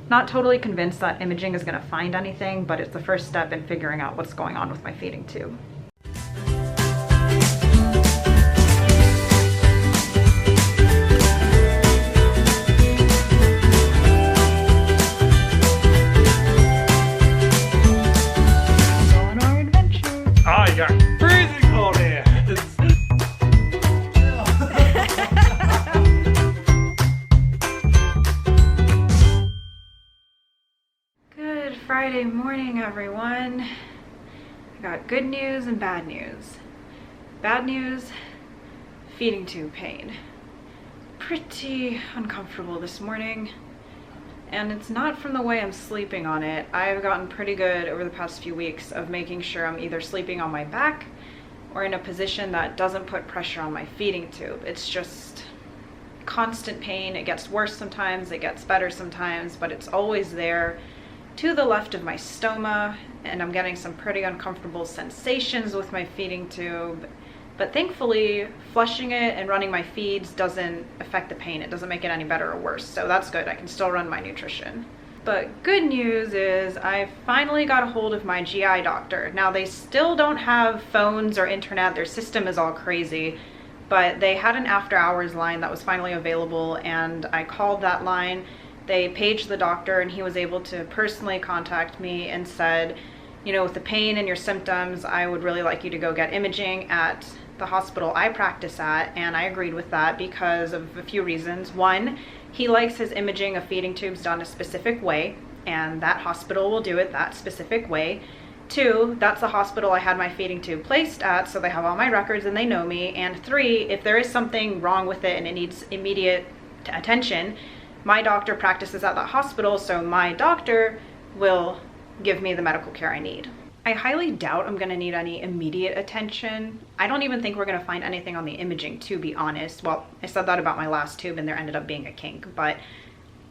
Not totally convinced that imaging is going to find anything, but it's the first step in figuring out what's going on with my feeding tube. On our adventure. Ah, yeah. Freezing cold here. Good Friday morning, everyone. I got good news and bad news. Bad news, feeding tube pain. Pretty uncomfortable this morning, and it's not from the way I'm sleeping on it. I've gotten pretty good over the past few weeks of making sure I'm either sleeping on my back or in a position that doesn't put pressure on my feeding tube. It's just constant pain. It gets worse sometimes, it gets better sometimes, but it's always there to the left of my stoma, and I'm getting some pretty uncomfortable sensations with my feeding tube. But thankfully, flushing it and running my feeds doesn't affect the pain. It doesn't make it any better or worse, so that's good. I can still run my nutrition. But good news is I finally got a hold of my GI doctor. Now, they still don't have phones or internet. Their system is all crazy, but they had an after hours line that was finally available, and I called that line. They paged the doctor, and he was able to personally contact me and said, you know, with the pain and your symptoms, I would really like you to go get imaging at the hospital I practice at. And I agreed with that because of a few reasons. One, he likes his imaging of feeding tubes done a specific way, and that hospital will do it that specific way. Two, that's the hospital I had my feeding tube placed at, so they have all my records and they know me. And three, if there is something wrong with it and it needs immediate attention, my doctor practices at that hospital, so my doctor will give me the medical care I need. I highly doubt I'm gonna need any immediate attention. I don't even think we're gonna find anything on the imaging, to be honest. Well, I said that about my last tube and there ended up being a kink, but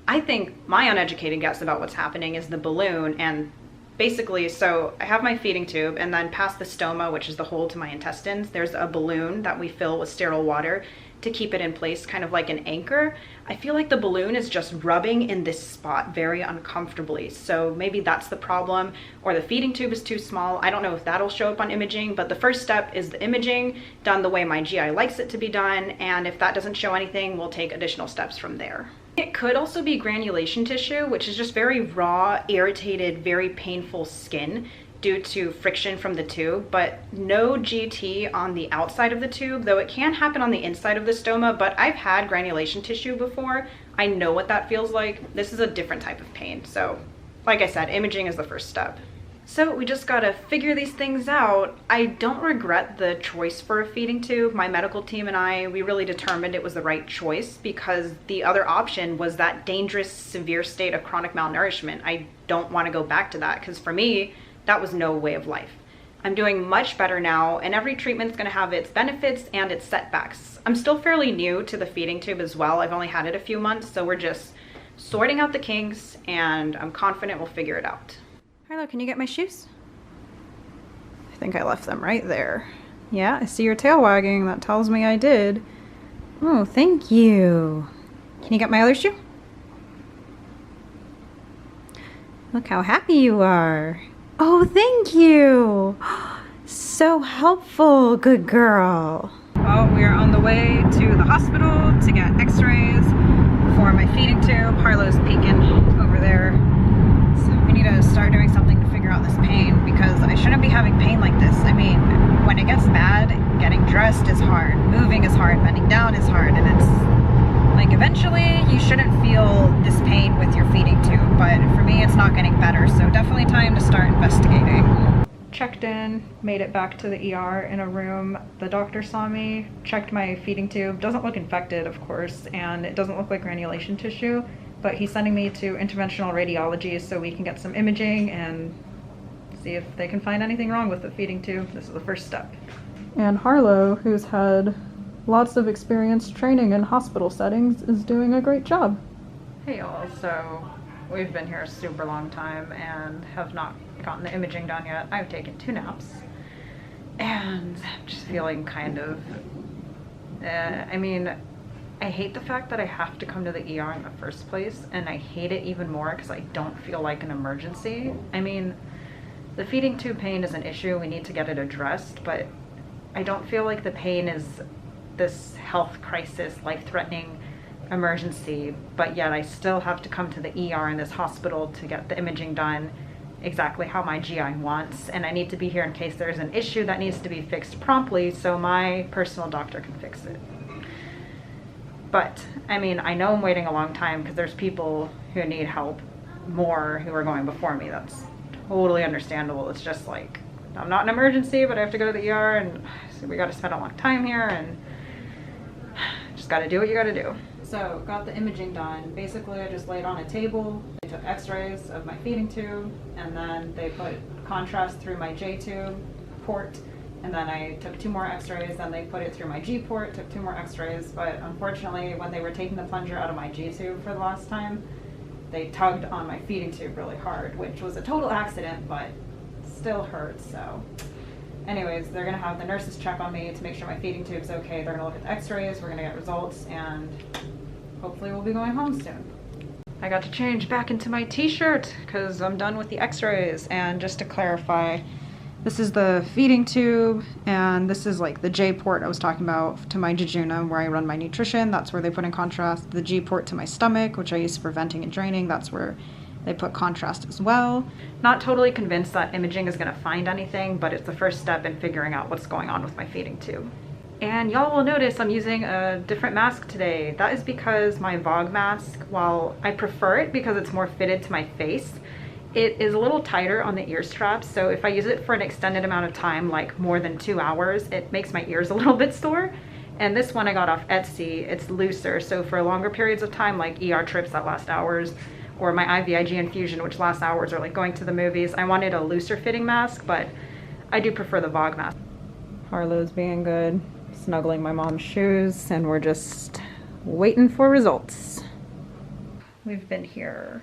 I think my uneducated guess about what's happening is the balloon. And basically, so I have my feeding tube, and then past the stoma, which is the hole to my intestines, there's a balloon that we fill with sterile water to keep it in place, kind of like an anchor. I feel like the balloon is just rubbing in this spot very uncomfortably. So maybe that's the problem, or the feeding tube is too small. I don't know if that'll show up on imaging, but the first step is the imaging done the way my GI likes it to be done. And if that doesn't show anything, we'll take additional steps from there. It could also be granulation tissue, which is just very raw, irritated, very painful skin due to friction from the tube, but no GT on the outside of the tube, though it can happen on the inside of the stoma. But I've had granulation tissue before. I know what that feels like. This is a different type of pain. So like I said, imaging is the first step. So we just gotta figure these things out. I don't regret the choice for a feeding tube. My medical team and we really determined it was the right choice because the other option was that dangerous, severe state of chronic malnourishment. I don't wanna go back to that because for me, that was no way of life. I'm doing much better now, and every treatment's gonna have its benefits and its setbacks. I'm still fairly new to the feeding tube as well. I've only had it a few months, so we're just sorting out the kinks, and I'm confident we'll figure it out. Harlow, can you get my shoes? I think I left them right there. Yeah, I see your tail wagging. That tells me I did. Oh, thank you. Can you get my other shoe? Look how happy you are. Oh, thank you. So helpful, good girl. Well, we are on the way to the hospital to get x-rays for my feeding tube. Harlow's peeking over there. So we need to start doing something to figure out this pain because I shouldn't be having pain like this. I mean, when it gets bad, getting dressed is hard, moving is hard, bending down is hard, and it's like eventually you shouldn't feel this pain with your feeding tube, but for me it's not getting better, so definitely time to start investigating. Checked in, made it back to the ER in a room. The doctor saw me, checked my feeding tube. Doesn't look infected, of course, and it doesn't look like granulation tissue, but he's sending me to interventional radiology so we can get some imaging and see if they can find anything wrong with the feeding tube. This is the first step. And Harlow, who's had lots of experience training in hospital settings, is doing a great job. Hey y'all, so we've been here a super long time and have not gotten the imaging done yet. I've taken 2 naps and I'm just feeling kind of, I mean, I hate the fact that I have to come to the ER in the first place, and I hate it even more because I don't feel like an emergency. I mean, the feeding tube pain is an issue, we need to get it addressed, but I don't feel like the pain is this health crisis, life-threatening emergency, but yet I still have to come to the ER in this hospital to get the imaging done exactly how my GI wants, and I need to be here in case there's an issue that needs to be fixed promptly so my personal doctor can fix it. But, I mean, I know I'm waiting a long time because there's people who need help more who are going before me. That's totally understandable. It's just like, I'm not an emergency, but I have to go to the ER, and so we got to spend a long time here, and just got to do what you got to do. So, got the imaging done. Basically, I just laid on a table. They took x-rays of my feeding tube, and then they put contrast through my J tube port, and then I took 2 more x-rays, then they put it through my G port, took 2 more x-rays, but unfortunately, when they were taking the plunger out of my G tube for the last time, they tugged on my feeding tube really hard, which was a total accident, but still hurts, so. Anyways, they're gonna have the nurses check on me to make sure my feeding tube's okay. They're gonna look at the x-rays, we're gonna get results, and hopefully we'll be going home soon. I got to change back into my t-shirt because I'm done with the x-rays, and just to clarify, this is the feeding tube, and this is like the J port I was talking about to my jejunum where I run my nutrition. That's where they put in contrast. The G port to my stomach, which I use for venting and draining. That's where they put contrast as well. Not totally convinced that imaging is gonna find anything, but it's the first step in figuring out what's going on with my feeding tube. And y'all will notice I'm using a different mask today. That is because my VOG mask, while I prefer it because it's more fitted to my face, it is a little tighter on the ear straps, so if I use it for an extended amount of time, like more than 2 hours, it makes my ears a little bit sore. And this one I got off Etsy, it's looser, so for longer periods of time, like ER trips that last hours, or my IVIG infusion, which lasts hours, or like going to the movies, I wanted a looser fitting mask, but I do prefer the VOG mask. Harlow's being good, snuggling my mom's shoes, and we're just waiting for results. We've been here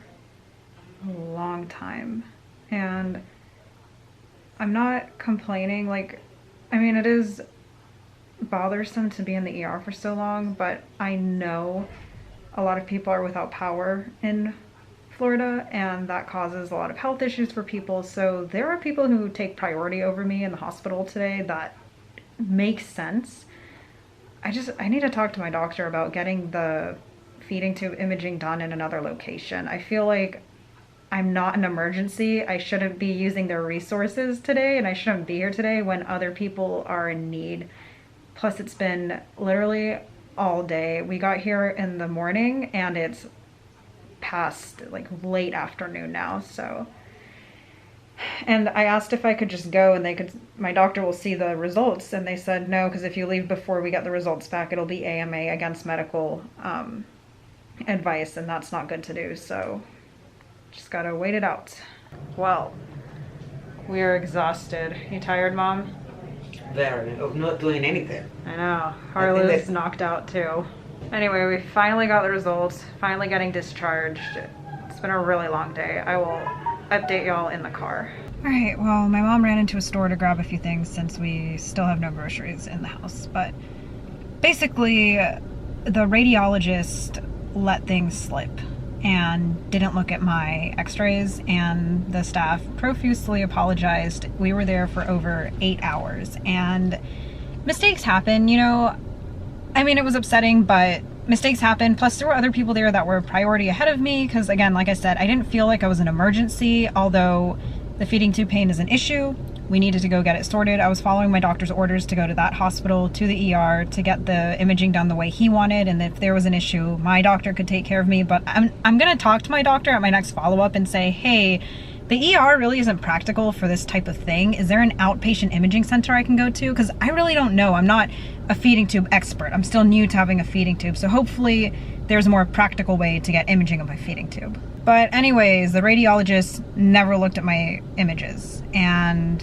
a long time, and I'm not complaining. Like, I mean, it is bothersome to be in the ER for so long, but I know a lot of people are without power in Florida, and that causes a lot of health issues for people. So there are people who take priority over me in the hospital today. That makes sense. I need to talk to my doctor about getting the feeding tube imaging done in another location. I feel like I'm not an emergency. I shouldn't be using their resources today, and I shouldn't be here today when other people are in need. Plus, it's been literally all day. We got here in the morning, and it's past like late afternoon now, so. And I asked if I could just go and my doctor will see the results, and they said no, because if you leave before we get the results back, it'll be AMA, against medical advice, and that's not good to do, so just gotta wait it out. Well, we are exhausted. You tired, Mom? Very, of not doing anything. I know. Harlow's knocked out too. Anyway, we finally got the results, finally getting discharged. It's been a really long day. I will update y'all in the car. All right, well, my mom ran into a store to grab a few things since we still have no groceries in the house. But basically, the radiologist let things slip and didn't look at my x-rays, and the staff profusely apologized. We were there for over 8 hours, and mistakes happen, you know. I mean, it was upsetting, but mistakes happen. Plus, there were other people there that were a priority ahead of me because, again, like I said, I didn't feel like I was an emergency, although the feeding tube pain is an issue. We needed to go get it sorted. I was following my doctor's orders to go to that hospital, to the ER, to get the imaging done the way he wanted, and if there was an issue, my doctor could take care of me. But I'm gonna talk to my doctor at my next follow-up and say, hey, the ER really isn't practical for this type of thing. Is there an outpatient imaging center I can go to? Because I really don't know. I'm not a feeding tube expert. I'm still new to having a feeding tube, so hopefully there's a more practical way to get imaging of my feeding tube. But anyways, the radiologist never looked at my images, and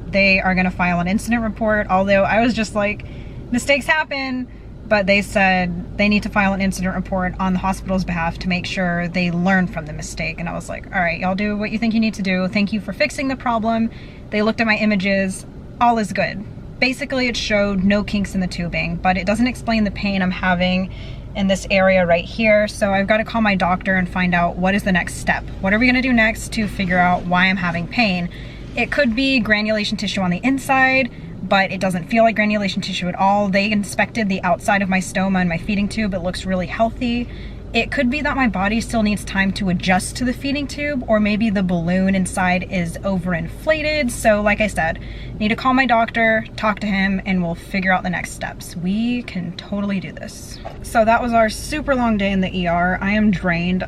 they are gonna file an incident report, although I was just like, mistakes happen, but they said they need to file an incident report on the hospital's behalf to make sure they learn from the mistake. And I was like, all right, y'all do what you think you need to do. Thank you for fixing the problem. They looked at my images, all is good. Basically, it showed no kinks in the tubing, but it doesn't explain the pain I'm having. in this area right here. So I've got to call my doctor and find out what is the next step. What are we gonna do next to figure out why I'm having pain? It could be granulation tissue on the inside, but it doesn't feel like granulation tissue at all. They inspected the outside of my stoma and my feeding tube. It looks really healthy. It could be that my body still needs time to adjust to the feeding tube, or maybe the balloon inside is overinflated. So like I said, need to call my doctor, talk to him, and we'll figure out the next steps. We can totally do this. So that was our super long day in the ER. I am drained.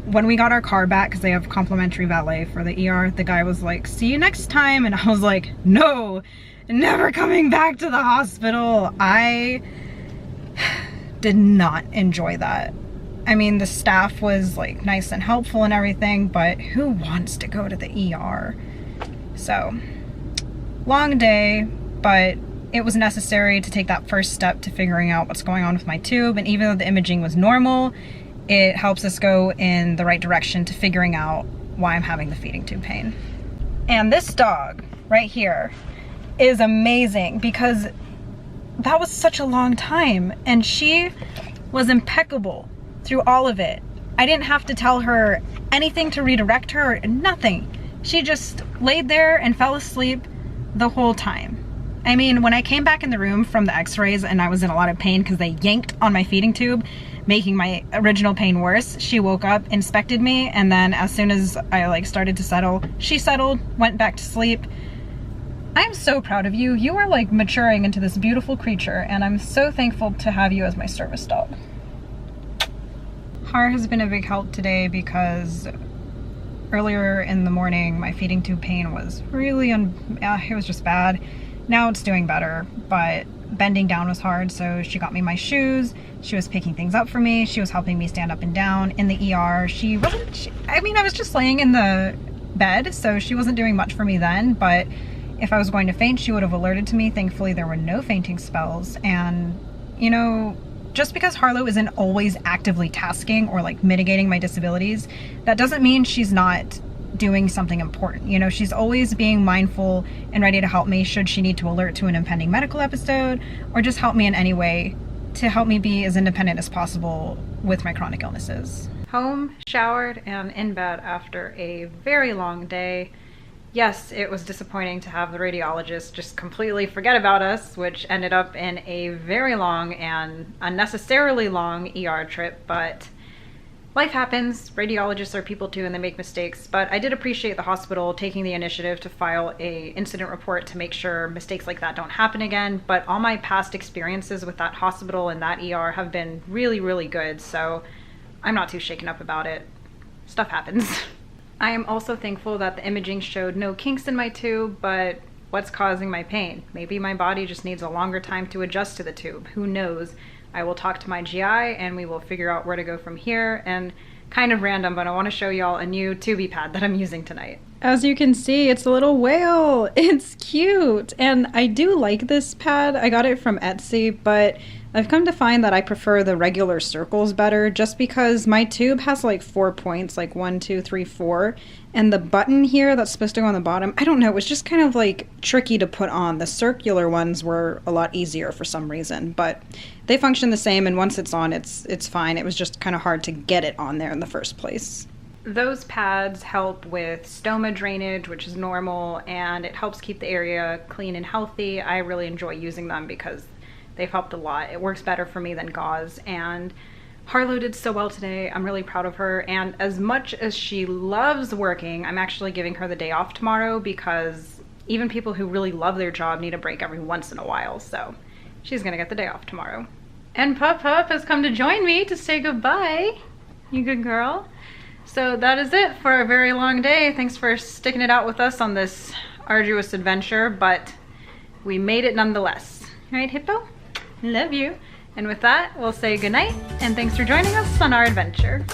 When we got our car back, because they have complimentary valet for the ER, the guy was like, see you next time. And I was like, no, never coming back to the hospital. I did not enjoy that. I mean, the staff was like nice and helpful and everything, but who wants to go to the ER? So, long day, but it was necessary to take that first step to figuring out what's going on with my tube. And even though the imaging was normal, it helps us go in the right direction to figuring out why I'm having the feeding tube pain. And this dog right here is amazing because that was such a long time, and she was impeccable through all of it. I didn't have to tell her anything to redirect her, nothing. She just laid there and fell asleep the whole time. I mean, when I came back in the room from the x-rays and I was in a lot of pain because they yanked on my feeding tube, making my original pain worse, she woke up, inspected me, and then as soon as I started to settle, she settled, went back to sleep. I'm so proud of you. You are like maturing into this beautiful creature, and I'm so thankful to have you as my service dog. Har has been a big help today because earlier in the morning my feeding tube pain was really it was just bad. Now it's doing better, but bending down was hard, so she got me my shoes. She was picking things up for me. She was helping me stand up and down. In the ER, I was just laying in the bed, so she wasn't doing much for me then, but if I was going to faint, she would have alerted to me. Thankfully, there were no fainting spells. And, you know, just because Harlow isn't always actively tasking or like mitigating my disabilities, that doesn't mean she's not doing something important. You know, she's always being mindful and ready to help me should she need to alert to an impending medical episode, or just help me in any way to help me be as independent as possible with my chronic illnesses. Home, showered, and in bed after a very long day. Yes, it was disappointing to have the radiologist just completely forget about us, which ended up in a very long and unnecessarily long ER trip, but life happens. Radiologists are people too, and they make mistakes, but I did appreciate the hospital taking the initiative to file a incident report to make sure mistakes like that don't happen again. But all my past experiences with that hospital and that ER have been really, really good, so I'm not too shaken up about it. Stuff happens. I am also thankful that the imaging showed no kinks in my tube, but what's causing my pain? Maybe my body just needs a longer time to adjust to the tube. Who knows? I will talk to my GI and we will figure out where to go from here. And kind of random, but I want to show y'all a new tubey pad that I'm using tonight. As you can see, it's a little whale. It's cute. And I do like this pad. I got it from Etsy, but I've come to find that I prefer the regular circles better just because my tube has like 4 points, like 1, 2, 3, 4. And the button here that's supposed to go on the bottom, I don't know, it was just kind of like tricky to put on. The circular ones were a lot easier for some reason, but they function the same, and once it's on, it's fine. It was just kind of hard to get it on there in the first place. Those pads help with stoma drainage, which is normal, and it helps keep the area clean and healthy. I really enjoy using them because they've helped a lot. It works better for me than gauze, and Harlow did so well today. I'm really proud of her, and as much as she loves working, I'm actually giving her the day off tomorrow because even people who really love their job need a break every once in a while, so she's gonna get the day off tomorrow. And Pup has come to join me to say goodbye. You good girl? So that is it for a very long day. Thanks for sticking it out with us on this arduous adventure, but we made it nonetheless. Right, Hippo? Love you. And with that, we'll say goodnight, and thanks for joining us on our adventure.